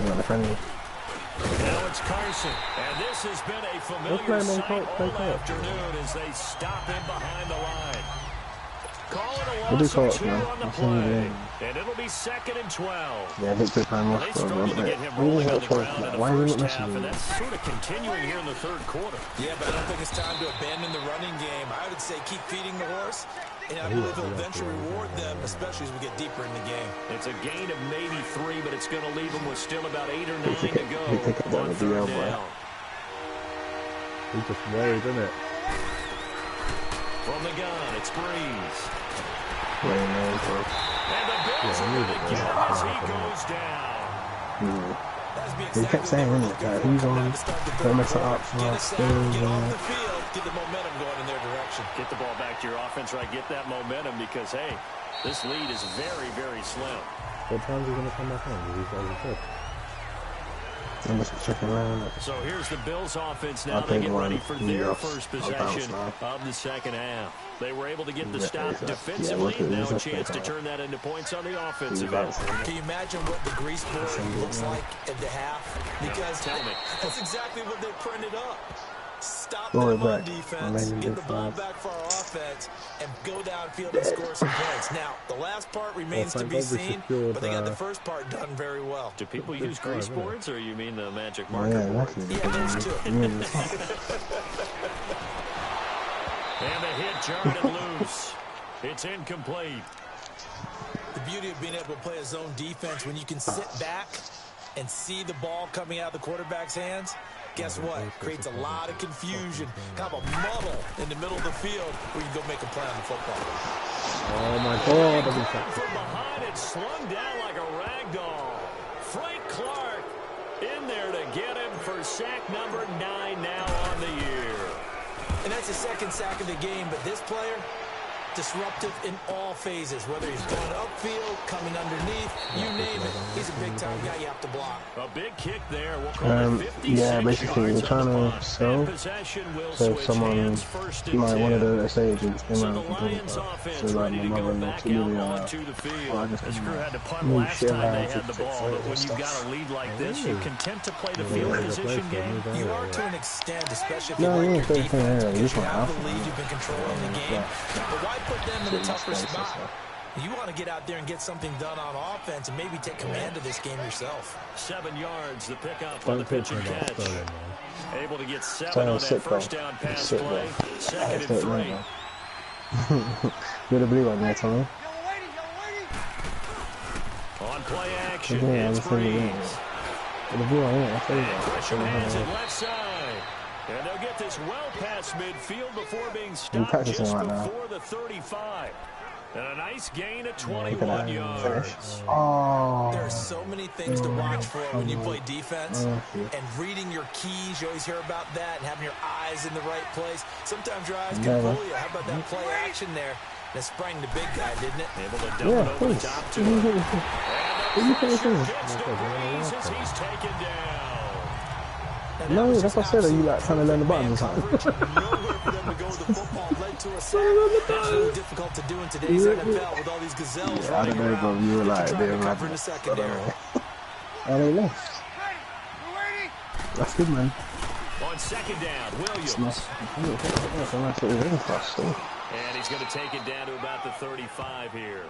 Speaker 10: you know, the friendly.
Speaker 7: Now it's Carson, and this has been a familiar
Speaker 8: play him on
Speaker 7: sight
Speaker 8: court, play
Speaker 7: all
Speaker 8: court.
Speaker 7: afternoon as they stop him behind the line. Call it a
Speaker 10: We'll do
Speaker 7: loss of
Speaker 10: court,
Speaker 7: 2
Speaker 10: man.
Speaker 7: on the
Speaker 10: I'll send you the
Speaker 7: play,
Speaker 10: game.
Speaker 7: and it'll be 2nd and 12.
Speaker 10: Yeah, Victor playing
Speaker 7: They
Speaker 10: off, bro.
Speaker 7: struggled to get him
Speaker 10: Why
Speaker 7: rolling
Speaker 10: is
Speaker 7: on
Speaker 10: that
Speaker 7: the
Speaker 10: choice,
Speaker 7: ground in
Speaker 10: man?
Speaker 7: the
Speaker 10: Why is he
Speaker 7: first
Speaker 10: not
Speaker 7: half,
Speaker 10: messing
Speaker 7: and
Speaker 10: with
Speaker 7: that's sort of continuing here in the third quarter.
Speaker 6: Yeah, but I don't think it's time to abandon the running game. I would say keep feeding the horse, and I believe it'll eventually reward them, especially as we get deeper in the game.
Speaker 7: It's a gain of maybe 3, but it's going to leave them with still about 8 or 9 to go on
Speaker 10: the
Speaker 7: third
Speaker 10: DL, boy.
Speaker 7: down.
Speaker 8: He's just worried, isn't it?
Speaker 7: From the gun, it's Breeze.
Speaker 10: Wait, man, bro.
Speaker 7: And the Bills are going to get him as he goes down.
Speaker 10: He kept saying, innit, that he's on, don't mess it up for us.
Speaker 6: Get off the field, get the momentum going in their direction.
Speaker 7: Get the ball back to your offense, right? Get that momentum because, hey, this lead is very, very slim.
Speaker 8: What time is he going to come back on? He's already said.
Speaker 10: I'm just checking around.
Speaker 7: So here's the Bills offense now.
Speaker 10: I'll
Speaker 7: They
Speaker 10: take
Speaker 7: get
Speaker 10: one.
Speaker 7: ready for
Speaker 10: Yeah,
Speaker 7: their first
Speaker 10: I'll bounce
Speaker 7: possession
Speaker 10: now.
Speaker 7: of the second half. They were able to get the
Speaker 10: Yeah,
Speaker 7: stop
Speaker 10: yeah,
Speaker 7: defensively,
Speaker 10: yeah,
Speaker 7: and now a
Speaker 10: we'll
Speaker 7: chance to
Speaker 10: take
Speaker 7: turn that into points on the offensive
Speaker 10: Yeah,
Speaker 7: end.
Speaker 6: Can you imagine what the grease board looks like at the half? Because
Speaker 7: Tell me.
Speaker 6: that's exactly what they printed up. Stop
Speaker 10: Go
Speaker 6: them on
Speaker 10: back.
Speaker 6: defense,
Speaker 10: Amazing
Speaker 6: get the ball
Speaker 10: defense.
Speaker 6: back for our offense, and go downfield and score some points. Now, the last part remains to
Speaker 8: thank
Speaker 6: be
Speaker 8: God we
Speaker 6: seen,
Speaker 8: secured,
Speaker 6: but they got the first part done very well.
Speaker 7: Do people use grease boards, or you mean the magic
Speaker 10: Oh,
Speaker 7: marker
Speaker 10: yeah,
Speaker 7: board?
Speaker 10: exactly.
Speaker 6: Yeah, those two.
Speaker 7: And the hit jarred and loose. It's incomplete.
Speaker 6: The beauty of being able to play a zone defense when you can sit back and see the ball coming out of the quarterback's hands, guess what? Creates a lot of confusion, kind of a muddle in the middle of the field where you can go make a play on the football.
Speaker 8: Oh my God! I've been sacked.
Speaker 7: From behind and slung down like a rag doll. Frank Clark in there to get him for sack number 9 now on the year.
Speaker 6: And that's the second sack of the game, but this player, disruptive in all phases, whether he's going upfield, coming underneath, you name it. He's a big-time guy you have to block.
Speaker 7: A big kick there. We'll call it 56
Speaker 10: yeah, basically we're
Speaker 7: yards
Speaker 10: trying
Speaker 7: on the
Speaker 10: to
Speaker 7: punt.
Speaker 10: sell.
Speaker 7: And possession will
Speaker 10: So if
Speaker 7: switch
Speaker 10: someone,
Speaker 7: hands first and
Speaker 10: like
Speaker 7: 10.
Speaker 10: one of the estate agents came
Speaker 7: So
Speaker 10: out
Speaker 7: the
Speaker 10: and told
Speaker 7: Lions
Speaker 10: us,
Speaker 7: offense
Speaker 10: so like
Speaker 7: ready
Speaker 10: my
Speaker 7: to
Speaker 10: mother
Speaker 7: go
Speaker 10: and
Speaker 7: back
Speaker 10: 2
Speaker 7: out
Speaker 10: million
Speaker 7: onto the field. This crew had to punt
Speaker 10: Move
Speaker 7: last
Speaker 10: shit
Speaker 7: time they
Speaker 10: around
Speaker 7: had the
Speaker 10: to
Speaker 7: ball, but when you've got a lead like this, you're content to play the field position game.
Speaker 6: You are to an extent, especially if
Speaker 10: No,
Speaker 6: you
Speaker 10: you
Speaker 6: like your
Speaker 10: ain't saying
Speaker 6: defense,
Speaker 10: that.
Speaker 6: because
Speaker 10: You
Speaker 6: you
Speaker 10: want
Speaker 6: have the
Speaker 10: alpha,
Speaker 6: lead,
Speaker 10: man.
Speaker 6: you've been controlling the game. But why put them in a tougher spot? You want to get out there and get something done on offense and maybe take command of this game yourself.
Speaker 7: 7 yards, the pickup on the pitch and catch. Able to get 7 on that first down pass play. Second and 3.
Speaker 10: You're the blue one there, Tommy.
Speaker 7: On play action,
Speaker 10: Yeah,
Speaker 7: it's Breeze.
Speaker 10: The blue one, yeah,
Speaker 7: Pressure hands it left side. And they'll get this well past midfield before being stopped just before the 35. And a nice gain of 21 yards.
Speaker 10: Oh.
Speaker 6: There's so many things to watch for when you play defense. And reading your keys, you always hear about that, and having your eyes in the right place. Sometimes your eyes can fool you. How about that play action there? That sprang the big guy, didn't it?
Speaker 7: Able to dump it over the top to him. And the pressure gets to Breeze as he's taken down.
Speaker 10: No, that's what I said. Are you like trying to learn the buttons or something?
Speaker 6: Nowhere for them to go. The football led to a sack. That's really difficult to do in today's NFL with all these gazelles running around.
Speaker 10: Bro, you were like,
Speaker 6: they're covering the secondary.
Speaker 10: Oh, they left. That's good, man.
Speaker 7: On second down, Williams. And he's going to take it down to about the 35 here.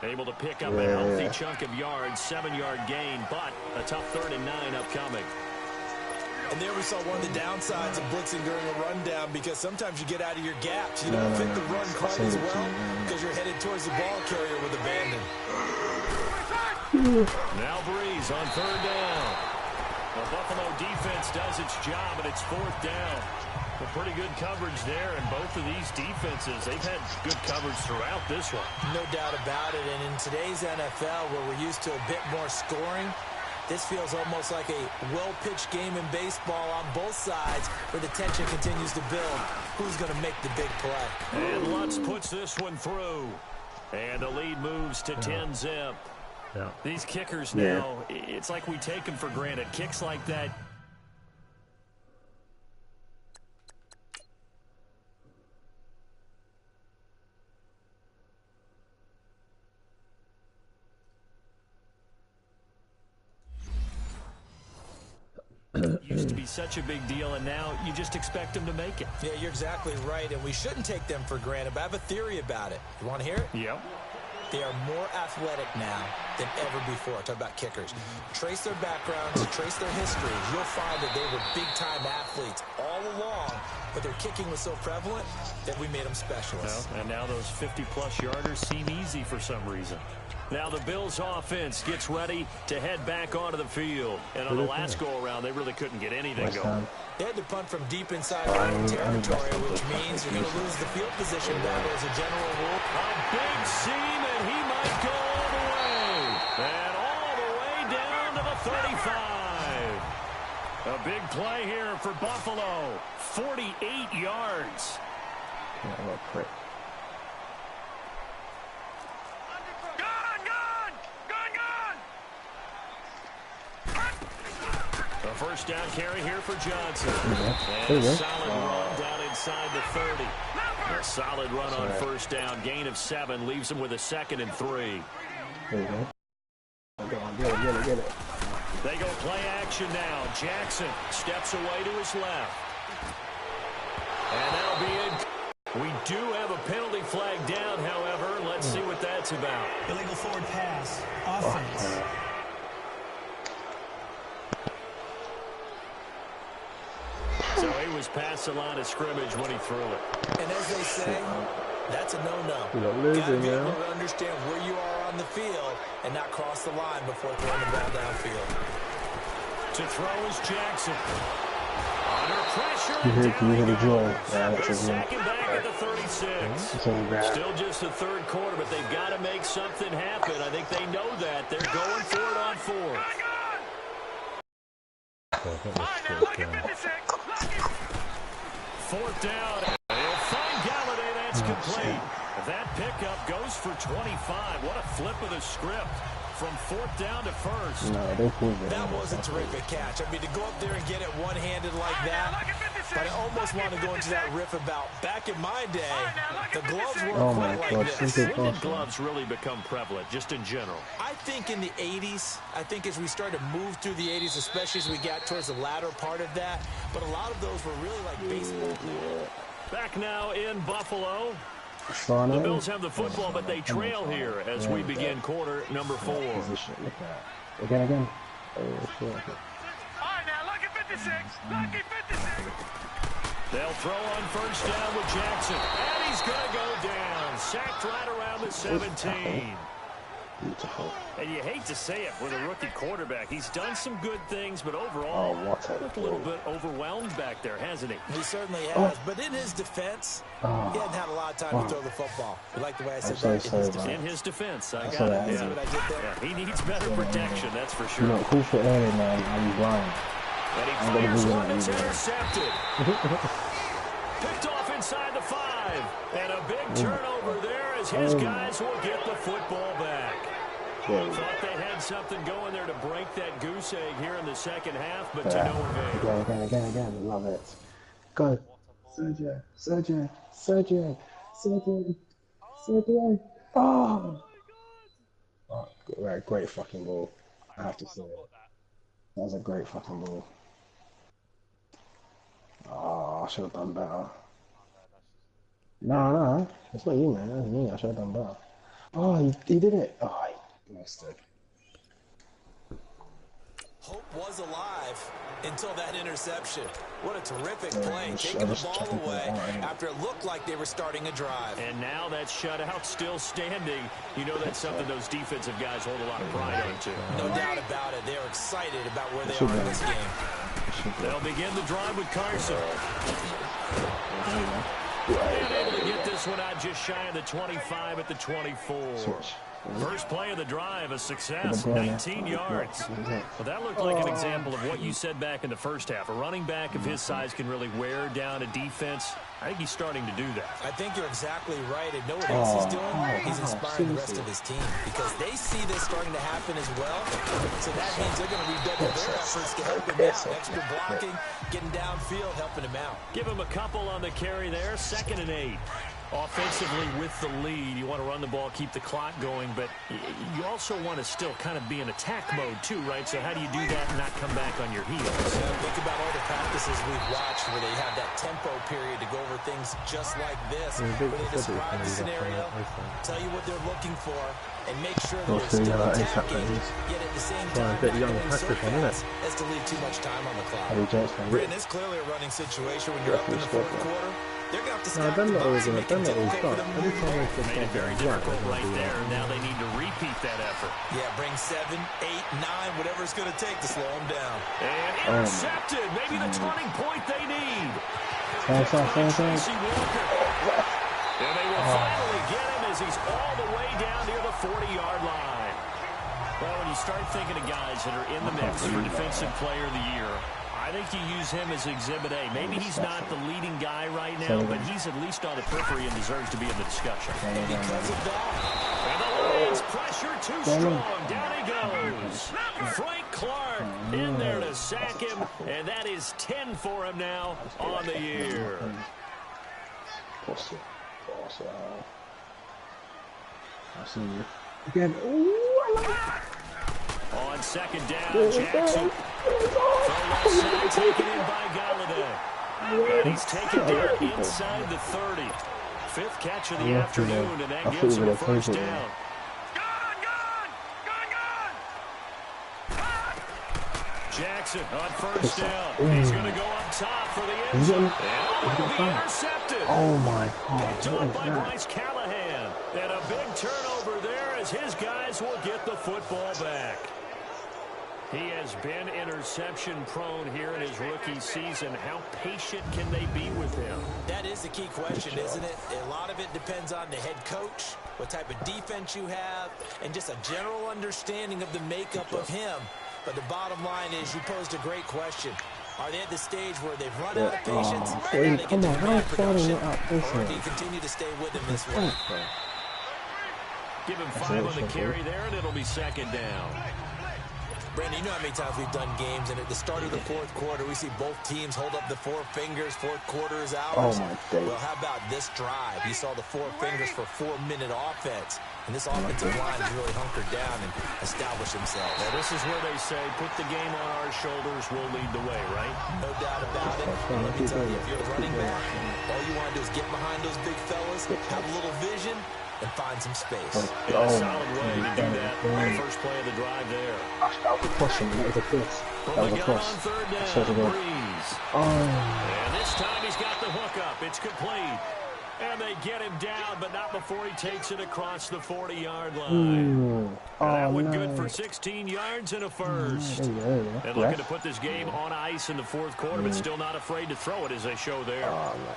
Speaker 7: Able to pick up a healthy chunk of yards, 7-yard gain, but a tough 3rd and 9 upcoming.
Speaker 6: And there we saw one of the downsides of blitzing during a rundown, because sometimes you get out of your gaps. You don't fit the run quite as well because you're headed towards the ball carrier with abandon.
Speaker 7: Now Breeze on 3rd down. The Buffalo defense does its job, and it's 4th down. A pretty good coverage there, and both of these defenses, they've had good coverage throughout this one.
Speaker 6: No doubt about it, and in today's NFL, where we're used to a bit more scoring, this feels almost like a well-pitched game in baseball on both sides, where the tension continues to build. Who's going to make the big play?
Speaker 7: And Lutz puts this one through. And the lead moves to 10-zip.
Speaker 8: Yeah.
Speaker 7: These kickers now, it's like we take them for granted. Kicks like that. Used to be such a big deal, and now you just expect them to make it.
Speaker 6: Yeah, you're exactly right, and we shouldn't take them for granted, but I have a theory about it. You want to hear it?
Speaker 7: Yep.
Speaker 6: They are more athletic now than ever before. Talk about kickers. Trace their backgrounds, trace their histories. You'll find that they were big-time athletes all along, but their kicking was so prevalent that we made them specialists.
Speaker 7: Well, and now those 50-plus yarders seem easy for some reason. Now the Bills' offense gets ready to head back onto the field. And on the last go-around, they really couldn't get anything going.
Speaker 6: They had to punt from deep inside their own territory, which means you're going to lose the field position battle as a general rule.
Speaker 7: A big seam, and he might go all the way. And all the way down to the 35. A big play here for Buffalo. 48 yards. A first down carry here for Johnson. And a solid run down inside the 30. A solid run on first down. Gain of 7 leaves him with a 2nd and 3.
Speaker 10: There you go. Get it.
Speaker 7: They go play action now. Jackson steps away to his left. And that'll be it. We do have a penalty flag down, however. Let's see what that's about.
Speaker 11: Illegal forward pass. Offense.
Speaker 7: So he was past the line of scrimmage when he threw it.
Speaker 6: And as they say, that's a no-no.
Speaker 10: Losing,
Speaker 6: Got to be able to understand where you are on the field and not cross the line before throwing the ball downfield.
Speaker 7: To throw is Jackson. Under pressure.
Speaker 10: You hear the joy. Yeah,
Speaker 7: the second back at the 36. Still just the 3rd quarter, but they've got to make something happen. I think they know that. They're going for it on 4th. Fourth down. They'll find Galladay. That's complete. That pickup goes for 25. What a flip of the script from 4th down to 1st.
Speaker 6: That was a terrific catch. I mean, to go up there and get it one-handed like that. But I almost want to go into that riff about back in my day, the gloves weren't quite like this.
Speaker 7: When did gloves really become prevalent, just in general?
Speaker 6: I think in the 80s. I think as we started to move through the 80s, especially as we got towards the latter part of that. But a lot of those were really like baseball.
Speaker 7: Back now in Buffalo. The Bills have the football, but they trail here as we begin quarter number 4.
Speaker 10: Look at that. Again. Oh, shit.
Speaker 9: All right, now, lucky 56. Lucky 56.
Speaker 7: They'll throw on first down with Jackson. And he's going to go down. Sacked right around the 17.
Speaker 10: Beautiful.
Speaker 7: And you hate to say it with a rookie quarterback. He's done some good things, but overall, looked a little bit overwhelmed back there, hasn't he?
Speaker 6: He certainly has. But in his defense, he hadn't had a lot of time to throw the football. You like the way I said that?
Speaker 7: In his defense, I got it.
Speaker 6: See what I did there?
Speaker 7: Yeah, he needs better protection, that's for sure.
Speaker 10: You know, cool for early, man. I'm blind.
Speaker 7: And he fires one that's intercepted. Picked off inside the 5. And a big turnover there as his guys will get the football back. Thought they had something going there to break that goose egg here in the second half, but to no avail.
Speaker 10: Again. Love it. Go. Sergio. Oh! Great fucking ball. I have to say it. That was a great fucking ball. Oh, I should have done better. No. It's not you, man. That's me. I should have done better. Oh, he did it. Oh, he missed it.
Speaker 6: Hope was alive until that interception. What a terrific play. Taking the ball away after it looked like they were starting a drive.
Speaker 7: And now that shutout still standing. You know that's something those defensive guys hold a lot of pride on, too.
Speaker 6: No doubt about it. They're excited about where they are in this game.
Speaker 7: They'll begin the drive with Carson. And able to get this one out just shy of the 25 at the 24. First play of the drive, a success, 19 yards. Well, that looked like an example of what you said back in the first half. A running back of his size can really wear down a defense. I think he's starting to do that.
Speaker 6: I think you're exactly right. And know what else he's doing? He's inspiring the rest of his team because they see this starting to happen as well. So that means they're going to redouble their efforts to help him out. Extra blocking, getting downfield, helping him out.
Speaker 7: Give him a couple on the carry there, 2nd and 8. Offensively with the lead, you want to run the ball, keep the clock going, but you also want to still kind of be in attack mode too, right? So how do you do that and not come back on your heels?
Speaker 6: Think about all the practices we've watched where they have that tempo period to go over things just like this, where they describe the scenario, tell you what they're looking for, and make sure that they're still attacking, yet at the same time not going so fast as to leave too much time on the clock. Britain, it's clearly a running situation when you're up in the fourth quarter. They're going to have to stack the box and make it difficult for them to move.
Speaker 7: Made it very difficult right there. Now they need to repeat that effort.
Speaker 6: Yeah, bring 7, 8, 9, whatever it's going to take to slow them down.
Speaker 7: And intercepted. Maybe the turning point they need.
Speaker 10: Tracy
Speaker 7: Walker. And they will finally get him as he's all the way down near the 40-yard line. Well, when you start thinking of guys that are in the mix for Defensive Player of the Year, I think you use him as Exhibit A. Maybe he's not the leading guy right now, but he's at least on the periphery and deserves to be in the discussion.
Speaker 6: And because of that,
Speaker 7: and the Lions pressure too strong. Down he goes. Frank Clark in there to sack him, and that is 10 for him now on the year.
Speaker 10: I see you. Again. Ooh,
Speaker 7: on 2nd down, Jackson. Taken in by Galladay. And he's taken down inside the 30. 5th catch of the afternoon, and that gives him a first down. Jackson on first down. He's going to go up top for the end zone. And will be intercepted.
Speaker 10: Oh, my God.
Speaker 7: Picked up by Bryce Callahan. And a big turnover there as his guys will get the football back. He has been interception-prone here in his rookie season. How patient can they be with him?
Speaker 6: That is the key question, isn't it? A lot of it depends on the head coach, what type of defense you have, and just a general understanding of the makeup of him. But the bottom line is you posed a great question. Are they at the stage where they've run out of patience?
Speaker 10: Come on, how far are you up this
Speaker 6: or do you continue to stay with him this way?
Speaker 7: Give him 5 on the carry there, and it'll be 2nd down.
Speaker 6: Brandon, you know how many times we've done games, and at the start of the fourth quarter, we see both teams hold up the four fingers, fourth quarter is ours.
Speaker 10: Oh, my day.
Speaker 6: Well, how about this drive? You saw the four fingers for 4-minute offense, and this offensive line has really hunkered down and established themselves.
Speaker 7: Well, this is where they say, put the game on our shoulders, we'll lead the way, right?
Speaker 6: No doubt about it. Let me tell you, if you're a running back, all you want to do is get behind those big fellas, have a little vision, and find some space.
Speaker 7: Yeah, a solid way to do that on the first play of the drive there.
Speaker 10: That was a crossing. That was a cross. That was a cross.
Speaker 7: And this time he's got the hook up. It's complete. And they get him down, but not before he takes it across the 40-yard line. That one good for 16 yards and a first. And looking to put this game on ice in the fourth quarter, but still not afraid to throw it as they show there.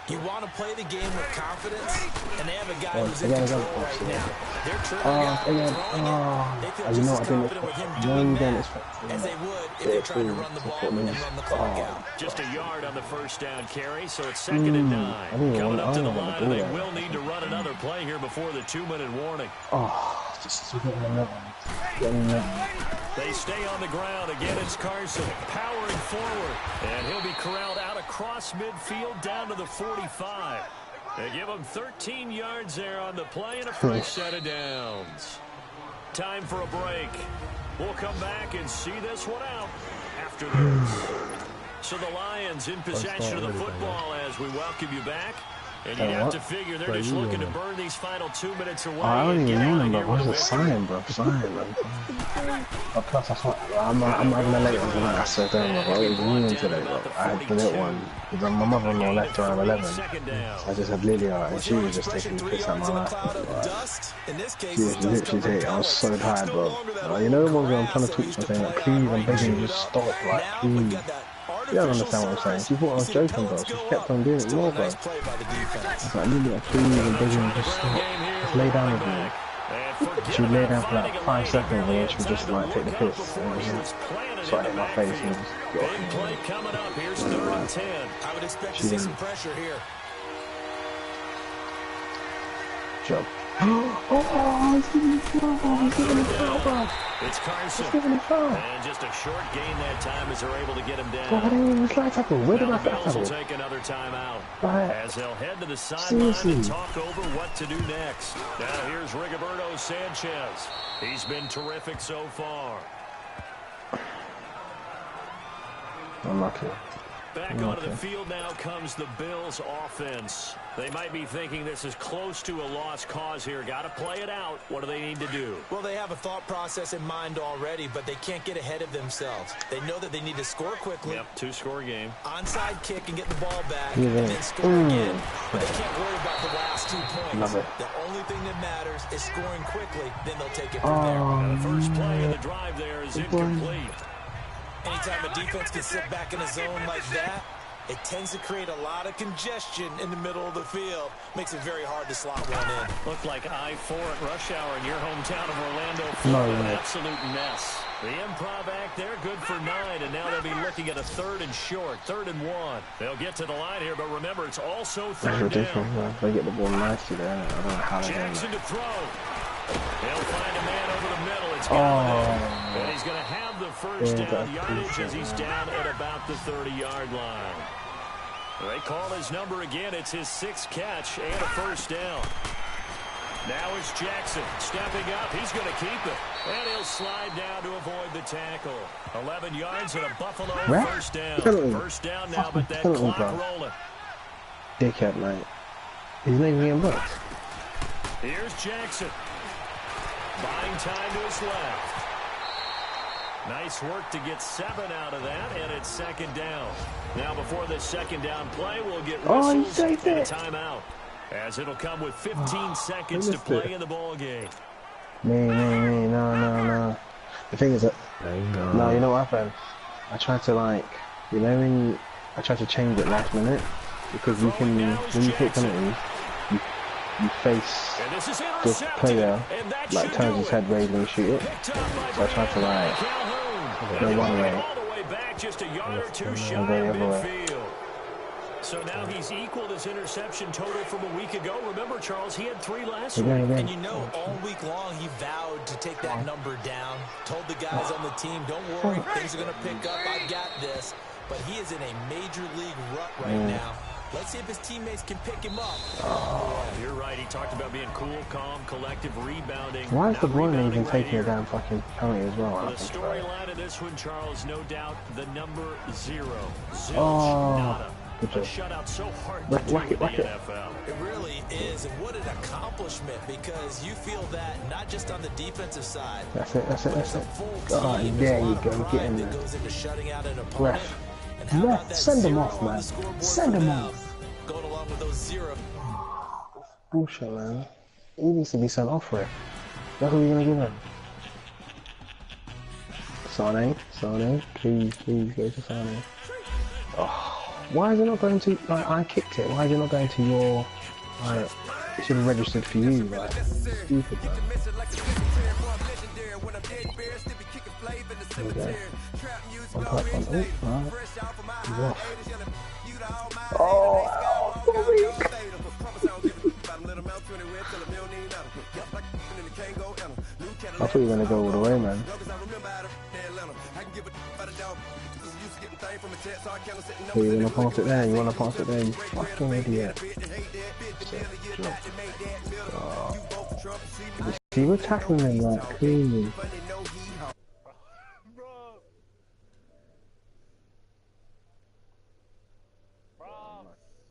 Speaker 6: You want to play the game with confidence, and they have a guy who's in control right now. They're trying they feel just as confident with him doing that as they would if they're trying to run the ball and run the clock out.
Speaker 7: Just a yard on the first down carry, so it's 2nd and 9. Coming up to the line, and they will need to run another play here before the 2-minute warning. They stay on the ground. Again, it's Carson powering forward. And he'll be corralled out across midfield down to the 45. They give him 13 yards there on the play and a fresh set of downs. Time for a break. We'll come back and see this one out after this. So the Lions in possession of the football as we welcome you back. And you have to figure they're just looking to burn these final 2 minutes away.
Speaker 10: I don't even know him, bro. What's the sign, bro? Sign, man. Plus, that's what I'm having a late one tonight. I said, damn, bro. It was noon today, bro. I had the little one. Because my mother-in-law left around 11. I just had Lydia, and she was just taking the piss out of my life. She was literally taking. I was so tired, bro. You know the ones where I'm trying to tweet something like, please, I'm begging you, just stop, like, please. You don't understand what I'm saying. She thought I was joking, bro. She kept on doing it more, bro. I was like, Lydia, please, I'm begging you, just stop. Just lay down with me. She would lay down for like 5 seconds and then she would just like take the piss. And just sort of hit my face and just get off me.
Speaker 6: I would expect to see some pressure here.
Speaker 10: Job. Oh, he's giving a foul. He's giving a foul, bro.
Speaker 7: It's Carson.
Speaker 10: He's giving a foul.
Speaker 7: And just a short gain that time as they're able to get him down.
Speaker 10: Bro, I didn't even slide tackle. Where did I
Speaker 7: Bills
Speaker 10: tackle?
Speaker 7: will take another timeout as they'll head to the sideline
Speaker 10: Seriously.
Speaker 7: and talk over what to do next. Now here's Rigoberto Sanchez. He's been terrific so far.
Speaker 10: Unlucky.
Speaker 7: Back onto the field now comes the Bills offense. They might be thinking this is close to a lost cause here. Got to play it out. What do they need to do?
Speaker 6: Well, they have a thought process in mind already, but they can't get ahead of themselves. They know that they need to score quickly.
Speaker 7: Yep, 2-score game.
Speaker 6: Onside kick and get the ball back, and then score again. But they can't worry about the last 2 points. The only thing that matters is scoring quickly. Then they'll take it from there.
Speaker 7: The first play of the drive there is incomplete.
Speaker 6: Anytime a defense can sit back in a zone like that, it tends to create a lot of congestion in the middle of the field. Makes it very hard to slot one in.
Speaker 7: Looked like I-4 at rush hour in your hometown of Orlando, Florida. An absolute mess. The improv act there, good for 9, and now they'll be looking at a 3rd and short, 3rd and 1. They'll get to the line here, but remember, it's also 3rd down.
Speaker 10: They get the ball nicely there. I don't know how they're doing
Speaker 7: Jackson
Speaker 10: that.
Speaker 7: to throw. They'll find a man over the middle. It's and he's going to have the first down yardage as he's down at about the 30-yard line. They call his number again. It's his 6th catch and a first down. Now it's Jackson stepping up. He's going to keep it. And he'll slide down to avoid the tackle. 11 yards and a Buffalo first down. First down now, but that clock rolling.
Speaker 10: Dickhead, mate. He's not even getting blocked.
Speaker 7: Here's Jackson. Buying time to his left. Nice work to get 7 out of that, and it's 2nd down. Now before this 2nd down play, we'll get whistles and a timeout, as it'll come with 15 seconds to play in the ball game.
Speaker 10: No. The thing is that, no, you know what happened? I tried to I tried to change it last minute, because you can, when you take penalties, you face this player, like turns his head raised and you shoot it. So I tried to go one way
Speaker 7: Just a yard or two shy
Speaker 10: and go the
Speaker 7: of
Speaker 10: other way.
Speaker 7: midfield.
Speaker 5: So now he's equaled his interception total from a week ago. Remember, Charles, he had 3 last week.
Speaker 6: And you know, all week long he vowed to take that number down. Told the guys on the team, don't worry, things are going to pick up. I got this. But he is in a major league rut right now. Let's see if his teammates can pick him up.
Speaker 5: You're right. He talked about being cool, calm, collective, rebounding.
Speaker 10: Why is the boy even taking a damn fucking penalty as well?
Speaker 5: The storyline of this one, Charles, no doubt the number 0.
Speaker 10: Good job.
Speaker 5: A shutout so hard
Speaker 10: Whack
Speaker 5: to do
Speaker 10: it,
Speaker 5: in the
Speaker 10: whack it.
Speaker 5: NFL.
Speaker 6: It really is, and what an accomplishment, because you feel that not just on the defensive side.
Speaker 10: That's it, that's it, that's it.
Speaker 6: Oh,
Speaker 10: there you go, get in there.
Speaker 6: Goes into shutting out an opponent.
Speaker 10: Ref, send him off, man. Send him off.
Speaker 6: Going along with those 0.
Speaker 10: Bullshit, man. He needs to be sent off, ref. That's what we're gonna give him. Sane, please go to Sane. Oh. Why is it not going to, like, I kicked it, why is it not going to your, like, it should have registered for you, like, stupid, man. There we go. One touch, one, alright. Oh, I thought you were going to go all the way, man. So you want to pass it there, you fucking idiot. Oh. You were tackling him like cleanly.